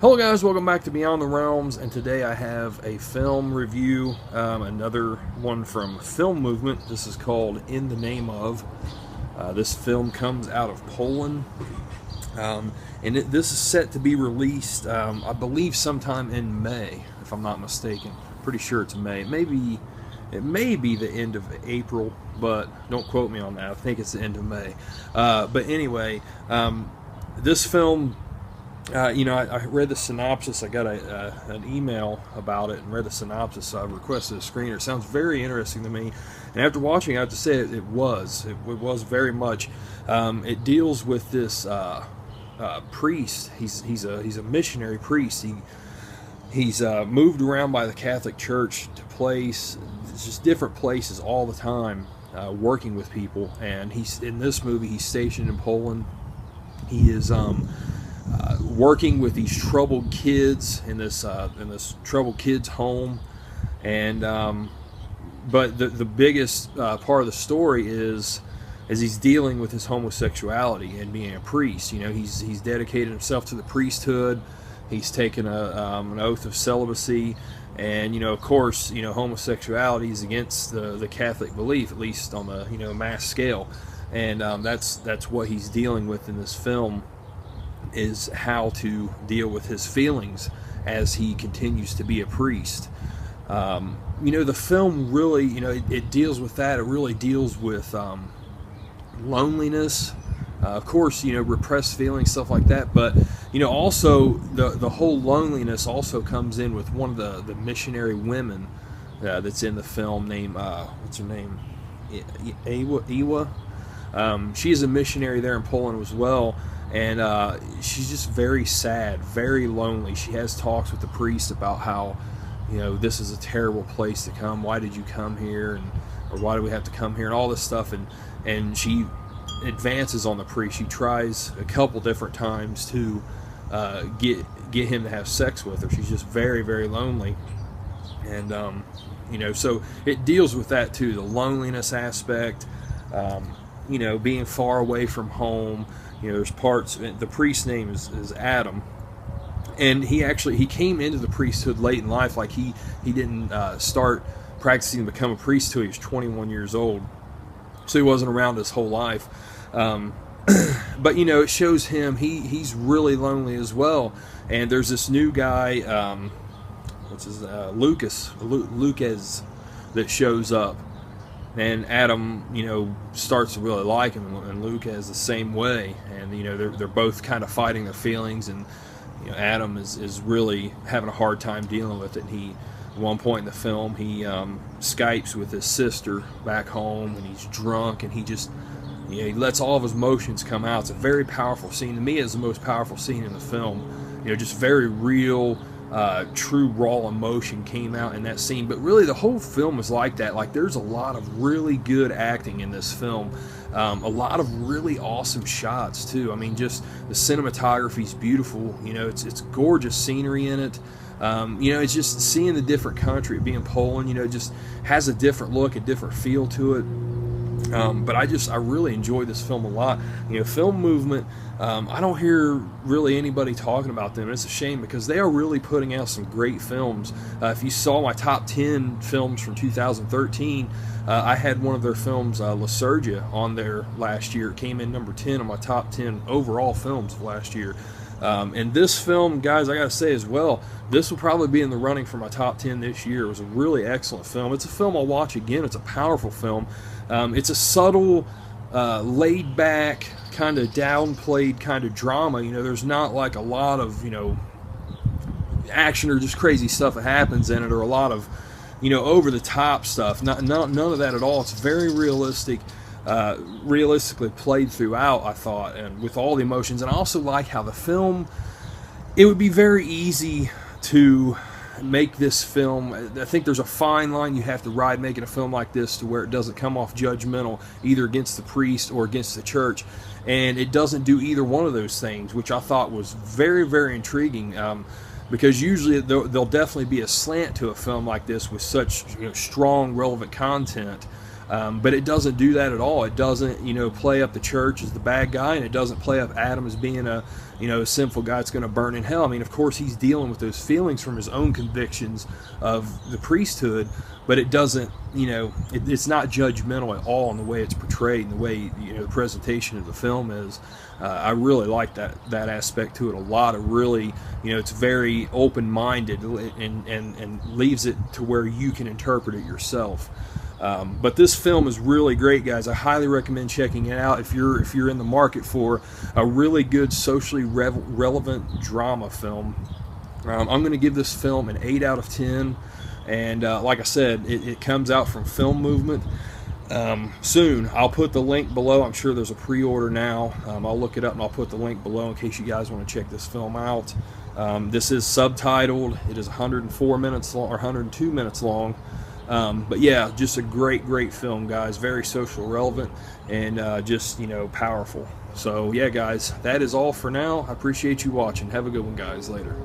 Hello guys, welcome back to Beyond the Realms, and today I have a film review, another one from Film Movement. This is called In the Name Of. This film comes out of Poland, and this is set to be released, I believe sometime in May, if I'm not mistaken. Pretty sure it's May. It may be the end of April, but don't quote me on that. I think it's the end of May. But anyway, this film... I read the synopsis. I got an email about it and read the synopsis, so I requested a screener. It sounds very interesting to me, and after watching it, I have to say it was very much. It deals with this priest. He's a missionary priest. He's moved around by the Catholic Church to just different places all the time, working with people. And in this movie, he's stationed in Poland. He is working with these troubled kids in this troubled kids home, and but the biggest part of the story is he's dealing with his homosexuality and being a priest. You know, he's dedicated himself to the priesthood. He's taken an oath of celibacy, and of course, homosexuality is against the Catholic belief, at least on the mass scale, and that's what he's dealing with in this film. Is how to deal with his feelings as he continues to be a priest. The film really, it deals with that. It really deals with loneliness, of course, repressed feelings, stuff like that. But also the whole loneliness also comes in with one of the missionary women that's in the film. Named what's her name? Iwa. She is a missionary there in Poland as well. And she's just very sad, very lonely. She has talks with the priest about how, this is a terrible place to come. Why did you come here? Or why do we have to come here? And all this stuff. And she advances on the priest. She tries a couple different times to get him to have sex with her. She's just very, very lonely. And, so it deals with that too, the loneliness aspect, being far away from home. There's parts. The priest's name is Adam, and he came into the priesthood late in life. Like he didn't start practicing to become a priest till he was 21 years old, so he wasn't around his whole life. But it shows him he's really lonely as well. And there's this new guy, Lucas that shows up. And Adam, starts to really like him, and Luke is the same way. And they're both kind of fighting their feelings, and Adam is really having a hard time dealing with it. And at one point in the film, he Skypes with his sister back home, and he's drunk, and he just he lets all of his emotions come out. It's a very powerful scene. To me, it's the most powerful scene in the film. Just very real. True raw emotion came out in that scene. But really the whole film is like that. Like there's a lot of really good acting in this film, a lot of really awesome shots too. I mean, just the cinematography is beautiful. It's gorgeous scenery in it. It's just seeing the different country, being Poland, just has a different look, a different feel to it. But I really enjoy this film a lot. Film Movement, I don't hear really anybody talking about them. It's a shame because they are really putting out some great films. If you saw my top 10 films from 2013, I had one of their films, Lycurgia, on there last year. It came in number 10 on my top 10 overall films of last year. And this film, guys, I gotta say as well, this will probably be in the running for my top 10 this year. It was a really excellent film. It's a film I'll watch again. It's a powerful film. It's a subtle, laid back, kind of downplayed kind of drama. There's not like a lot of, action or just crazy stuff that happens in it, or a lot of, over the top stuff. None of that at all. It's very realistic. Realistically played throughout, I thought, and with all the emotions. And I also like how the film, it would be very easy to make this film, I think there's a fine line you have to ride making a film like this to where it doesn't come off judgmental either against the priest or against the church, and it doesn't do either one of those things, which I thought was very, very intriguing. because usually there'll definitely be a slant to a film like this with such strong, relevant content. But it doesn't do that at all. It doesn't, play up the church as the bad guy, and it doesn't play up Adam as being a sinful guy that's going to burn in hell. I mean, of course, he's dealing with those feelings from his own convictions of the priesthood, but it doesn't, it's not judgmental at all in the way it's portrayed and the way, the presentation of the film is. I really like that aspect to it a lot. It really, it's very open-minded and leaves it to where you can interpret it yourself. But this film is really great, guys. I highly recommend checking it out if you're in the market for a really good socially relevant drama film. I'm going to give this film an 8 out of 10, and like I said, it comes out from Film Movement soon. I'll put the link below. I'm sure there's a pre-order now. I'll look it up and I'll put the link below in case you guys want to check this film out. This is subtitled. It is 104 minutes long, or 102 minutes long. But yeah, just a great film, guys. Very social relevant and just, powerful. So yeah, guys, that is all for now. I appreciate you watching. Have a good one, guys. Later.